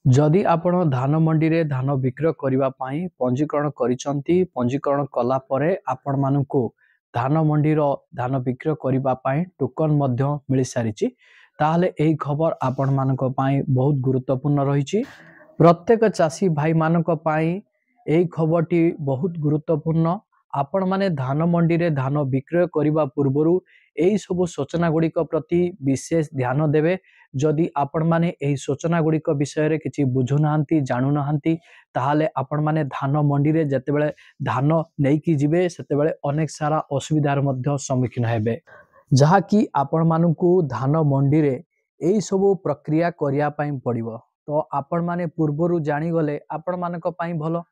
जदि आपण धान मंडी रे धान विक्रय करबा पई पंजीकरण करिसंती पंजीकरण कला परे आपण मानकु धान मंडी रो धान विक्रय करबा पई टोकन मध्य मिलि सारिछि ताहले एही खबर आपण मानक पई बहुत गुरुत्वपूर्ण रहिछि। प्रत्येक चासी भाई मानक पई एही खबरटी बहुत गुरुत्वपूर्ण। आपण माने धान मंडी रे धान विक्रय करबा पूर्वरु एही सब सूचना गुड़िक प्रति विशेष ध्यान देवे। जदि आपण माने एही सूचना गुड़िक विषय रे किछि बुझु नाहंती जानू नाहंती ताहाले आपण माने धान मंडी रे जतेबेले धान नेकी जिवे सेतेबेले अनेक सारा असुविधार मध्य सम्मुखीन हेबे, जहा कि आपण मानकु धान मंडी रे एही सब प्रक्रिया करिया पई पड़िबो। तो आपण माने पूर्वरु जानि गले आपण मानक पई भलो।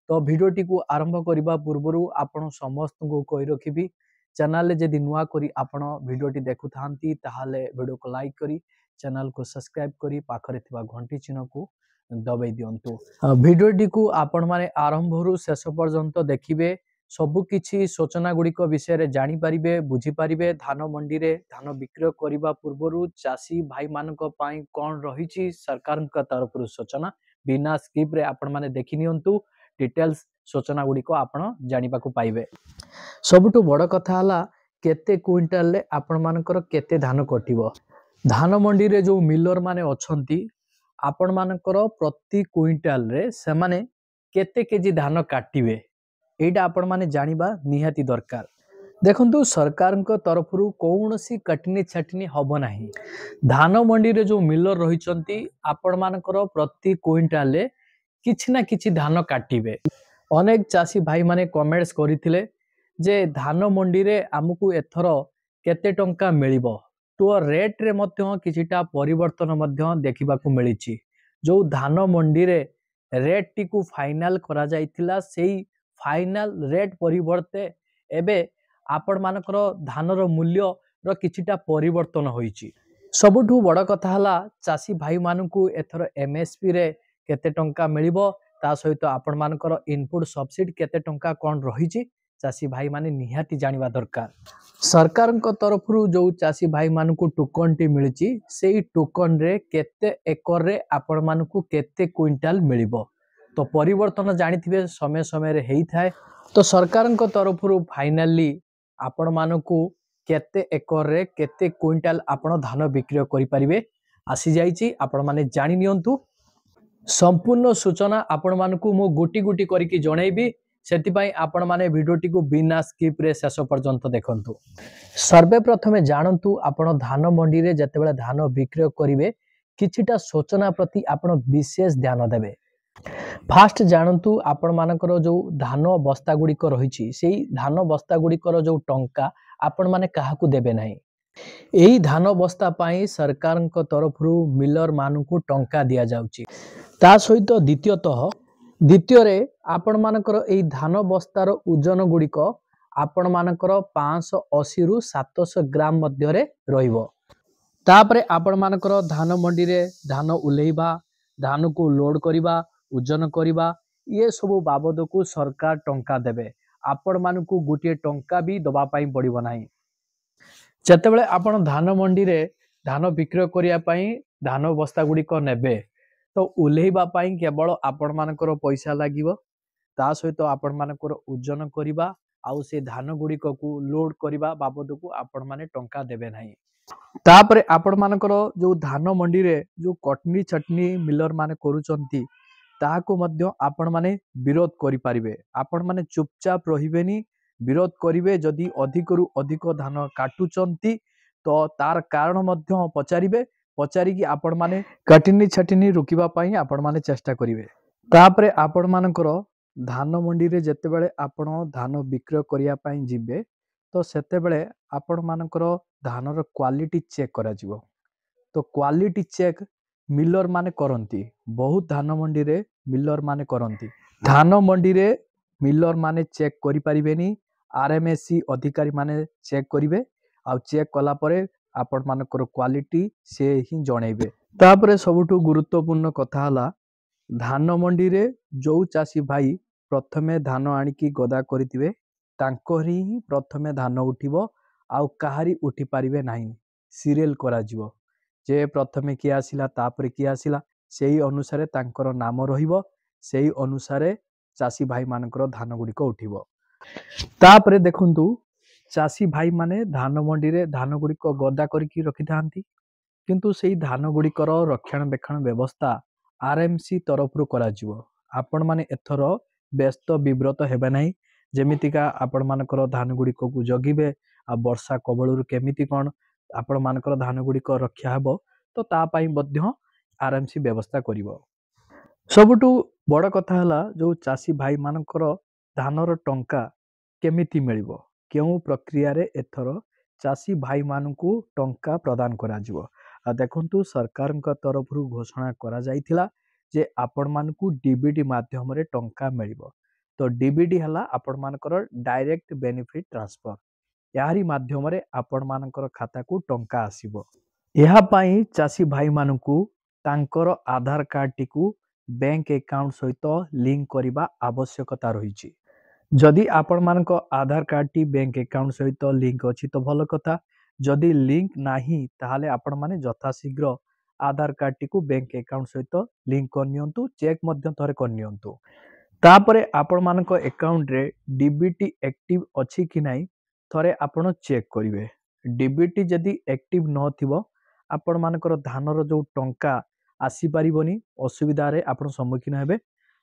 तो भिडियोटी को आरंभ करबा पूर्वरु आपण समस्त को कहि रखिबी चैनल जदि नुआ करी आपण भिडियोटी देखु थांती ताहाले वीडियो को लाइक करी चैनल को सब्सक्राइब करी पाखरे थिबा घंटी चिन्ह को दबाई दियंतु। भिडियोटी को आपण माने आरंभरु शेष पर्यंत देखिबे सबु किछि सूचना गुड़िक विषय रे जानि परिबे बुझी परिबे। धान मंडी रे धान विक्रय करबा पूर्वरु चासी भाई मानक पई कोन रहिछि सरकार का तरफ सूचना बिना स्किप रे आपण माने देखि नियंतु। डिटेल्स सूचना गुड़िक आपण जानिबा को पाइबे। सबुठु बड़ कथा हला केते क्विंटाल रे आपण मानकर केते धान कटिबो। धान मंडी रे जो मिलर माने अछंती आपण मानकर प्रति क्विंटाल रे से माने केते केजी धान काटिबे एटा आपण माने जानिबा निहाती दरकार। देखंतु सरकार तरफ कौनसी कटनी छटनी हब नाही। धान मंडी रे जो मिलर रहिचंती आपण मानकर प्रति क्विंटाल रे किछि ना किछि धान काटिबे। अनेक चासी भाई माने कमेंट्स करिथिले जे धान मंडी रे आमको एथर केते टंका मिलिबो। तो रेट रे मध्य किछिटा परिवर्तन मध्य देखिबा को मिलिछि। जो धान मंडी रे रेट टी को फाइनल करा जाइथिला सेही फाइनल रेट परिवर्ते एबे आपण मानकर धान रो मूल्य रो किछिटा परिवर्तन होईछि। सबुठु बड़ कथा हला चासी भाई मानकु एथर एमएसपी रे केते टंका मिलिबो ता सहित आपण मानकर इनपुट सब्सिडी केते टंका कोन रहिछि चासी भाई माने निहाती जानिबा दरकार। सरकार तरफ जो चासी भाई मानकु टोकन टी मिलिछि सेही टोकन रे केते एकर रे आपण मानकु केते क्विंटाल मिलिबो। तो परिवर्तन जानिथिबे समय समय रे हेई थाए। तो सरकार तरफ फाइनली आपण मानकु केते एकर रे केते क्विंटाल आपण धान विक्रय करि परिबे आसी जाईछि। आपण माने जानि नियंतु। संपूर्ण सूचना आपण मानकु मो गुटी गुटी करिकि जणैबी सेति पई आपण माने भिडियोटी को बिना स्किप रे शेष पर्यंत देखंतु। सर्वे प्रथमे जानंतु आपण धान मंडी रे जतेबेले धान विक्रय करिवे किछिटा सूचना प्रति आपण विशेष ध्यान देबे। फास्ट जानंतु आपण मानकर जो धान बस्ता गुड़िक रही सेही धान बस्ता गुड़िकर जो टंका आपण माने काहाकू देबे नाही। एही धान बस्ता पाई सरकार तरफ मिलर मानकू टंका दिया जाउची। ता सहित द्वितीय रे आपण मानकर एही धान बस्तार ओजन गुड़िक आपण मानकर 580 रु 700 ग्राम मध्य रे रहिबो। तापरे आपण मानकर धान मंडी रे धान उलेइबा धान को लोड करिबा ओजन करिबा ये सब बाबद को सरकार टंका देबे। आपण मानकू गोटे टंका भी दबा पाई पड़िबो नाही। जतेबेले आपण धान मंडी रे धान विक्रय करिया पाई धान बस्ता गुड़िक नेबे तो उलेइबा पाई केवल आपण मानकर पैसा लागिबो। ता सहित आपण मानकर ओजन करिबा आउ से धान गुड़िक को लोड करिबा बाबद को आपण माने टंका देबे नाही। तापरे आपण मानकर जो धान मंडी रे जो कटनी चटनी मिलर माने करूचंती ताको मध्य आपण माने विरोध करि पारिबे। आपण माने चुपचाप रहिबेनी विरोध करिवे। जदि अधिकरु अधिक धान काटुचंती तो तार कारण मध्य पचारिबे। पचारिकी आपण माने कटनी छटनी रुकिबा पई आपण माने चेष्टा करिवे। तापरे आपण मानकर धान मंडी रे जतेबेले आपण धान विक्रय करिया पई जिबे तो सेतेबेले आपण मानकर धानर क्वालिटी चेक करा जिवो। तो क्वालिटी चेक मिलर माने करंती। बहुत धान मंडी रे मिलर माने करंती। धान मंडी रे मिलर माने चेक करि परिबेनी। आरएमएससी अधिकारी माने चेक करिवे आ चेक कला परे आपण मानकर क्वालिटी से ही जणैबे। तापरे सबुठु गुरुत्वपूर्ण कथा हला धान मंडी रे जो चासी भाई प्रथमे धान आनिकी गदा करितिबे तांकोरी ही प्रथमे धान उठिबो आउ काहारी उठी पारिबे नाही। सीरियल करा जिवो जे प्रथमे किए आसिला तापरे किए आसिला ସେଇ ଅନୁସାରେ ତାଙ୍କର ନାମ ରହିବ, ସେଇ ଅନୁସାରେ ଚାଷୀ ଭାଇମାନଙ୍କର ଧାନ ଗୁଡ଼ିକ ଉଠିବ। ତାପରେ ଦେଖନ୍ତୁ, ଚାଷୀ ଭାଇମାନେ ଧାନ ମଣ୍ଡିରେ ଧାନ ଗୁଡ଼ିକ ଗଦା କରିକି ରଖିଥାନ୍ତି, କିନ୍ତୁ ସେଇ ଧାନ ଗୁଡ଼ିକର ରକ୍ଷଣାବେକ୍ଷଣ ବ୍ୟବସ୍ଥା RMC ତରଫରୁ କରାଯିବ। ଆପଣମାନେ ଏଥର ବ୍ୟସ୍ତ ବିବ୍ରତ ହେବେ ନାହିଁ, ଯେମିତିକା ଆପଣମାନଙ୍କର ଧାନ ଗୁଡ଼ିକକୁ ଜଗିବେ, ଆଉ ବର୍ଷା କବଳରୁ କେମିତି କ'ଣ ଆପଣମାନଙ୍କର ଧାନ ଗୁଡ଼ିକ ରକ୍ଷା ହେବ, ତ ତା ପାଇଁ ମଧ୍ୟ RMC ବ୍ୟବସ୍ଥା କରିବ। ସବୁଠୁ ବଡ଼ କଥା ହେଲା, ଯେଉଁ ଚାଷୀ ଭାଇମାନଙ୍କର ଧାନର ଟଙ୍କା କେମିତି ମିଳିବ, କେଉଁ ପ୍ରକ୍ରିୟାରେ ଏଥର ଚାଷୀ ଭାଇମାନଙ୍କୁ ଟଙ୍କା ପ୍ରଦାନ କରାଯିବ। ଆଉ ଦେଖନ୍ତୁ, ସରକାରଙ୍କ ତରଫରୁ ଘୋଷଣା କରାଯାଇଥିଲା ଯେ ଆପଣମାନଙ୍କୁ DBT ମାଧ୍ୟମରେ ଟଙ୍କା ମିଳିବ। ତ DBT ହେଲା ଆପଣମାନଙ୍କର ଡାଇରେକ୍ଟ ବେନିଫିଟ୍ ଟ୍ରାନ୍ସଫର। ଏହାରି ମାଧ୍ୟମରେ ଆପଣମାନଙ୍କର ଖାତାକୁ ଟଙ୍କା ଆସିବ। ଏହା ପାଇଁ ଚାଷୀ ଭାଇମାନଙ୍କୁ ତାଙ୍କର ଆଧାର କାର୍ଡଟିକୁ ବ୍ୟାଙ୍କ ଆକାଉଣ୍ଟ ସହିତ ଲିଙ୍କ କରିବା ଆବଶ୍ୟକତା ରହିଛି। ଯଦି ଆପଣମାନଙ୍କ ଆଧାର କାର୍ଡଟି ବ୍ୟାଙ୍କ ଆକାଉଣ୍ଟ ସହିତ ଲିଙ୍କ ଅଛି ତ ଭଲ କଥା। ଯଦି ଲିଙ୍କ ନାହିଁ, ତାହେଲେ ଆପଣମାନେ ଯଥାଶୀଘ୍ର ଆଧାର କାର୍ଡଟିକୁ ବ୍ୟାଙ୍କ ଆକାଉଣ୍ଟ ସହିତ ଲିଙ୍କ କରିନିଅନ୍ତୁ, ଚେକ୍ ମଧ୍ୟ ଥରେ କରିନିଅନ୍ତୁ। ତାପରେ ଆପଣମାନଙ୍କ ଆକାଉଣ୍ଟରେ DBT ଆକ୍ଟିଭ ଅଛି କି ନାହିଁ ଥରେ ଆପଣ ଚେକ୍ କରିବେ। DBT ଯଦି ଆକ୍ଟିଭ ନଥିବ, ଆପଣମାନଙ୍କର ଧାନର ଯେଉଁ ଟଙ୍କା ଆସିପାରିବନି, ଅସୁବିଧାରେ ଆପଣ ସମ୍ମୁଖୀନ ହେବେ।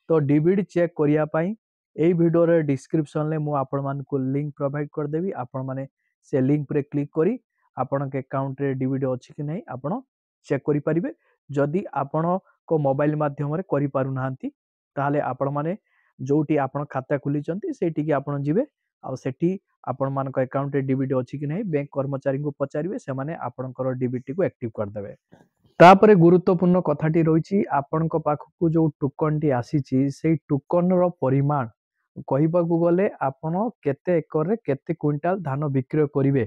ତ DBT ଚେକ୍ କରିବା ପାଇଁ এই ଭିଡ଼ିଓର ଡିସ୍କ୍ରିପ୍ସନରେ ମୁଁ ଆପଣମାନଙ୍କୁ ଲିଙ୍କ ପ୍ରୋଭାଇଡ଼ କରିଦେବି। ଆପଣମାନେ ସେ ଲିଙ୍କ ଉପରେ କ୍ଲିକ୍ କରି ଆପଣଙ୍କ ଆକାଉଣ୍ଟରେ DBT ଅଛି କି ନାହିଁ ଆପଣ ଚେକ୍ କରିପାରିବେ। ଯଦି ଆପଣଙ୍କ ମୋବାଇଲ ମାଧ୍ୟମରେ କରିପାରୁନାହାନ୍ତି, ତାହେଲେ ଆପଣମାନେ ଯେଉଁଠି ଆପଣ ଖାତା ଖୋଲିଛନ୍ତି ସେଇଠିକି ଆପଣ ଯିବେ, ଆଉ ସେଠି ଆପଣମାନଙ୍କ ଆକାଉଣ୍ଟରେ DBT ଅଛି କି ନାହିଁ ବ୍ୟାଙ୍କ କର୍ମଚାରୀଙ୍କୁ ପଚାରିବେ, ସେମାନେ ଆପଣଙ୍କର DBTକୁ ଆକ୍ଟିଭ କରିଦେବେ। ତାପରେ ଗୁରୁତ୍ୱପୂର୍ଣ୍ଣ କଥାଟି ରହିଛି, ଆପଣଙ୍କ ପାଖକୁ ଯେଉଁ ଟୋକନଟି ଆସିଛି ସେଇ ଟୋକନର ପରିମାଣ କହିବାକୁ ଗଲେ ଆପଣ କେତେ ଏକରରେ କେତେ କୁଇଣ୍ଟାଲ ଧାନ ବିକ୍ରୟ କରିବେ।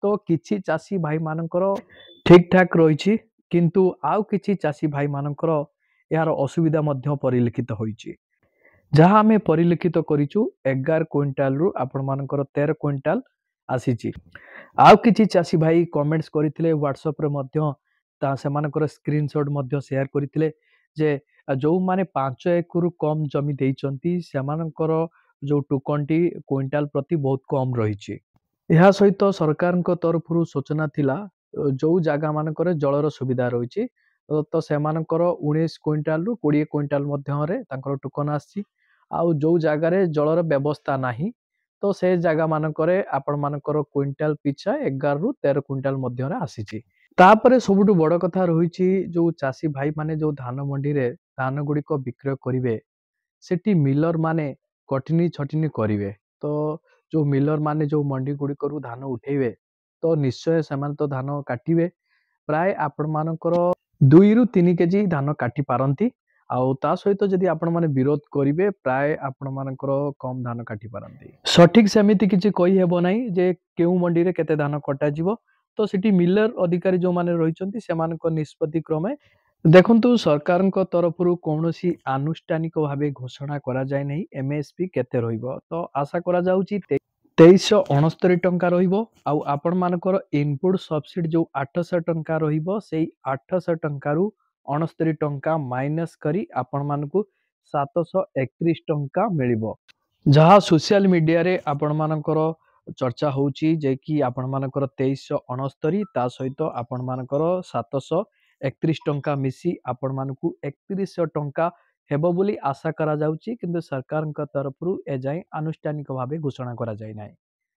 ତ କିଛି ଚାଷୀ ଭାଇମାନଙ୍କର ଠିକଠାକ ରହିଛି, କିନ୍ତୁ ଆଉ କିଛି ଚାଷୀ ଭାଇମାନଙ୍କର ଏହାର ଅସୁବିଧା ମଧ୍ୟ ପରିଲକ୍ଷିତ ହୋଇଛି। ଯାହା ଆମେ ପରିଲକ୍ଷିତ କରିଛୁ 11 କୁଇଣ୍ଟାଲରୁ ଆପଣମାନଙ୍କର 13 କୁଇଣ୍ଟାଲ ଆସିଛି। ଆଉ କିଛି ଚାଷୀ ଭାଇ କମେଣ୍ଟସ୍ କରିଥିଲେ, ହ୍ୱାଟ୍ସଆପ୍ରେ ମଧ୍ୟ ସେମାନଙ୍କର ସ୍କ୍ରିନଶଟ୍ ମଧ୍ୟ ସେୟାର କରିଥିଲେ ଯେ ଯେଉଁମାନେ 5 ଏକରରୁ କମ୍ ଜମି ଦେଇଛନ୍ତି ସେମାନଙ୍କର ଯେଉଁ ଟୋକନଟି କୁଇଣ୍ଟାଲ ପ୍ରତି ବହୁତ କମ୍ ରହିଛି। ଏହା ସହିତ ସରକାରଙ୍କ ତରଫରୁ ସୂଚନା ଥିଲା, ଯେଉଁ ଜାଗାମାନଙ୍କରେ ଜଳର ସୁବିଧା ରହିଛି ତ ସେମାନଙ୍କର 19 କୁଇଣ୍ଟାଲରୁ 20 କୁଇଣ୍ଟାଲ ମଧ୍ୟରେ ତାଙ୍କର ଟୋକନ ଆସିଛି। ଆଉ ଯେଉଁ ଜାଗାରେ ଜଳର ବ୍ୟବସ୍ଥା ନାହିଁ, ତ ସେ ଜାଗାମାନଙ୍କରେ ଆପଣମାନଙ୍କର କୁଇଣ୍ଟାଲ ପିଛା 11ରୁ 13 କୁଇଣ୍ଟାଲ ମଧ୍ୟରେ ଆସିଛି। ତାପରେ ସବୁଠୁ ବଡ଼ କଥା ରହିଛି, ଯେଉଁ ଚାଷୀ ଭାଇମାନେ ଯେଉଁ ଧାନ ମଣ୍ଡିରେ ଧାନ ଗୁଡ଼ିକ ବିକ୍ରୟ କରିବେ, ସେଠି ମିଲର ମାନେ କଟନୀ ଛଟନୀ କରିବେ। ତ ଯେଉଁ ମିଲର ମାନେ ଯେଉଁ ମଣ୍ଡି ଗୁଡ଼ିକରୁ ଧାନ ଉଠେଇବେ, ତ ନିଶ୍ଚୟ ସେମାନେ ତ ଧାନ କାଟିବେ। ପ୍ରାୟ ଆପଣମାନଙ୍କର 2ରୁ 3 କେଜି ଧାନ କାଟି ପାରନ୍ତି। ଆଉ ତା ସହିତ ଯଦି ଆପଣମାନେ ବିରୋଧ କରିବେ, ପ୍ରାୟ ଆପଣମାନଙ୍କର କମ୍ ଧାନ କାଟି ପାରନ୍ତି। ସଠିକ ସେମିତି କିଛି କହିହେବ ନାହିଁ ଯେ କେଉଁ ମଣ୍ଡିରେ କେତେ ଧାନ କଟାଯିବ। ତ ସେଠି ମିଲର ଅଧିକାରୀ ଯେଉଁମାନେ ରହିଛନ୍ତି ସେମାନଙ୍କ ନିଷ୍ପତ୍ତି କ୍ରମେ। ଦେଖନ୍ତୁ, ସରକାରଙ୍କ ତରଫରୁ କୌଣସି ଆନୁଷ୍ଠାନିକ ଭାବେ ଘୋଷଣା କରାଯାଏ ନାହିଁ MSP କେତେ ରହିବ। ତ ଆଶା କରାଯାଉଛି 2369 ଟଙ୍କା ରହିବ। ଆଉ ଆପଣମାନଙ୍କର ଇନପୁଟ ସବସିଡି ଯେଉଁ 800 ଟଙ୍କା ରହିବ, ସେଇ 800 ଟଙ୍କାରୁ 69 ଟଙ୍କା ମାଇନସ୍ କରି ଆପଣମାନଙ୍କୁ 731 ଟଙ୍କା ମିଳିବ। ଯାହା ସୋସିଆଲ ମିଡ଼ିଆରେ ଆପଣମାନଙ୍କର ଚର୍ଚ୍ଚା ହେଉଛି ଯେ କି ଆପଣମାନଙ୍କର 2369 ତା ସହିତ ଆପଣମାନଙ୍କର 731 ଟଙ୍କା ମିଶି ଆପଣମାନଙ୍କୁ 3100 ଟଙ୍କା ହେବ ବୋଲି ଆଶା କରାଯାଉଛି, କିନ୍ତୁ ସରକାରଙ୍କ ତରଫରୁ ଏଯାଏଁ ଆନୁଷ୍ଠାନିକ ଭାବେ ଘୋଷଣା କରାଯାଇ ନାହିଁ।